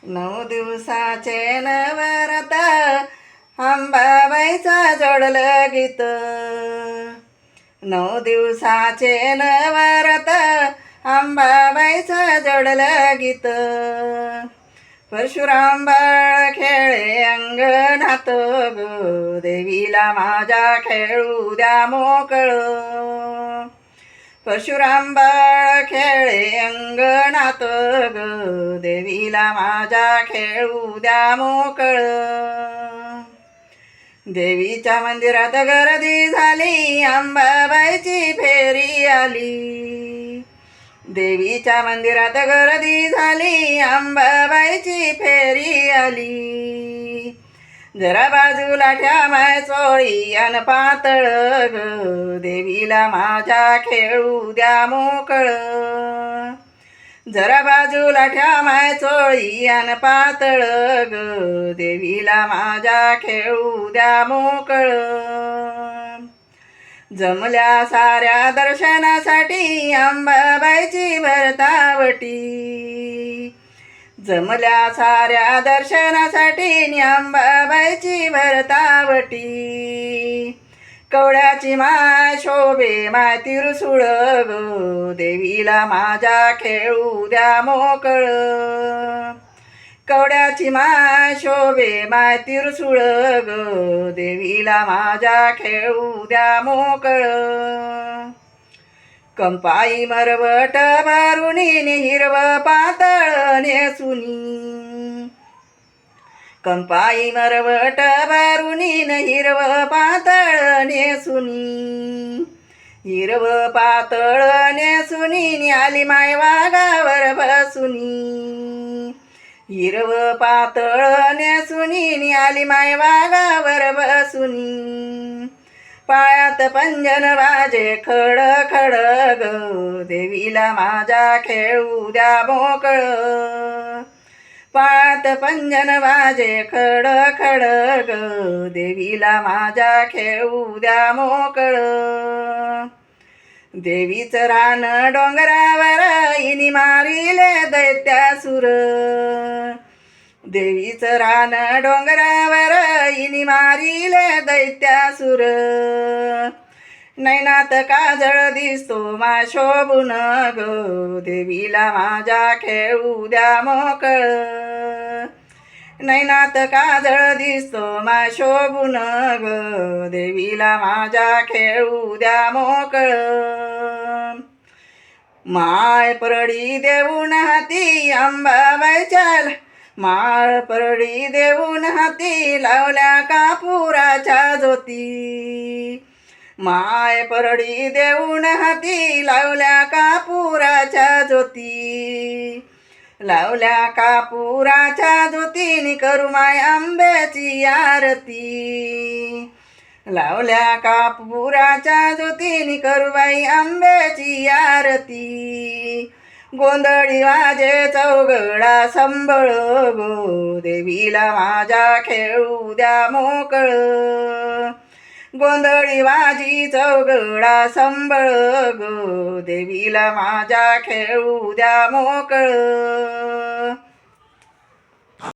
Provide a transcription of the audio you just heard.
9 दिवसाचे नवरात अंबाबाईचा जोडलं गीत. 9 दिवसाचे नवरात अंबाबाईचा जोडलं गीत. परशुराम बाळ खेळे अंगणात ग, देवीला माझ्या खेळू द्या मोकळं. परशुराम बाळ खेळे अंगणात ग, देवीला माझ्या खेळू द्या मोकळं. देवीच्या मंदिरात गर्दी झाली, अंबाबाईची फेरी आली. देवीच्या मंदिरात गर्दी झाली, अंबाबाईची फेरी आली. जरा बाजूला ठ्या माय चोळी अन पातळ ग, देवीला माझ्या खेळू द्या मोकळं. जरा बाजूला ठ्या माय चोळी अन पातळ ग, देवीला माझ्या खेळू द्या मोकळं. जमल्या साऱ्या दर्शनासाठी अंबाबाईची भरतावटी. जमल्या साऱ्या दर्शनासाठी अंबाबाईची भरतावटी. कवड्याची माय शोभे माय तिरसुळ ग, देवीला माझ्या खेळू द्या मोकळं. कवड्याची माय शोभे माय तिरसुळ ग, देवीला माझ्या खेळू द्या मोकळं. कंपाई मरवट भरुनी हिरव पातळ नेसुनी. कंपाई मरवट भरुनी हिरव पातळ नेसुनी. हिरव पातळ नेसुनी आली माय वाघावर बसुनी. हिरव पातळ नेसुनी आली माय वाघावर बसुनी. पायात पंजन वाजे खड खड ग, देवीला माझ्या खेळू द्या मोकळं. पायात पंजन वाजे खड खड ग, देवीला माझ्या खेळू द्या मोकळं. देवीचं रान डोंगरावर इनी मारिले दैत्यासुर. देवीचं रान डोंगरावर इनी मारिले दैत्यासुर. नैनात काजळ दिसतो मा शोभून ग, देवीला माझ्या खेळू द्या मोकळं. नैनात काजळ दिसतो मा शोभून ग, देवीला माझ्या खेळू द्या मोकळं. माळ परडी देऊन हाती अंबाबाईच्या, माळ परडी देऊन हाती लावल्या कापुराच्या ज्योती. माय परडी देऊन हाती लावल्या कापुराच्या ज्योती. लावल्या कापुराच्या ज्योतीनी करू माय आंब्याची आरती. लावल्या कापुराच्या ज्योतीनी करू बाई आंब्याची आरती. गोंधळी वाजे चौघडा संबळ गो, देवीला माझ्या खेळू द्या मोकळं. गोंधळी वाजी चौघडा संबळ गो, देवीला माझ्या खेळू द्या मोकळं.